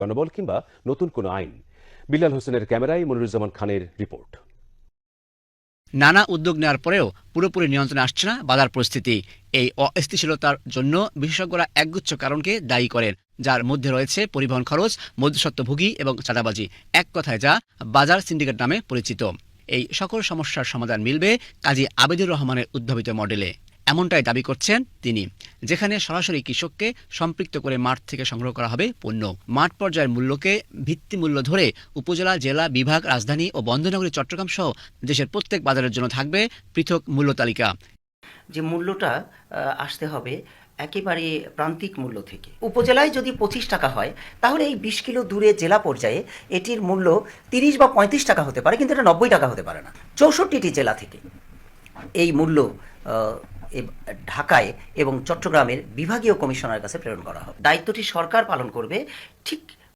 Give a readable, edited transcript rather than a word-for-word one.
গণবল কিংবা নতুন কোনো আইন। বিল্লাল হোসেনের ক্যামেরায় মনিরুজ্জামান খানের রিপোর্ট। নানা উদ্যোগ নেওয়ার পরেও পুরোপুরি নিয়ন্ত্রণে আসছে না বাজার পরিস্থিতি। এই অস্থিতিশীলতার জন্য বিশেষজ্ঞরা একগুচ্ছ কারণকে দায়ী করেন, যার মধ্যে রয়েছে পরিবহন খরচ, মধ্যস্বত্বভোগী এবং চাঁদাবাজি, এক কথায় যা বাজার সিন্ডিকেট নামে পরিচিত। এই সকল সমস্যার সমাধান মিলবে কাজী আবেদুর রহমানের উদ্ভাবিত মডেলে, এমনটাই দাবি করছেন তিনি, যেখানে সরাসরি কৃষককে সম্পৃক্ত করে মাঠ থেকে সংগ্রহ করা হবে পণ্য। মাঠ পর্যায়ের মূল্যকে ভিত্তিমূল্য ধরে উপজেলা, জেলা, বিভাগ, রাজধানী ও বন্দরনগরী চট্টগ্রাম সহ দেশের প্রত্যেক বাজারের জন্য থাকবে পৃথক মূল্য তালিকা। যে মূল্যটা আসতে হবে একেবারে প্রান্তিক মূল্য থেকে। উপজেলায় যদি 25 টাকা হয়, তাহলে এই 20 কিলো দূরে জেলা পর্যায়ে এটির মূল্য 30 বা 35 টাকা হতে পারে, কিন্তু এটা 90 টাকা হতে পারে না। 64টি জেলা থেকে এই মূল্য ঢাকায় এবং চট্টগ্রামের বিভাগীয় কমিশনারের কাছে প্রেরণ করা হবে। দায়িত্বটি সরকার পালন করবে, ঠিক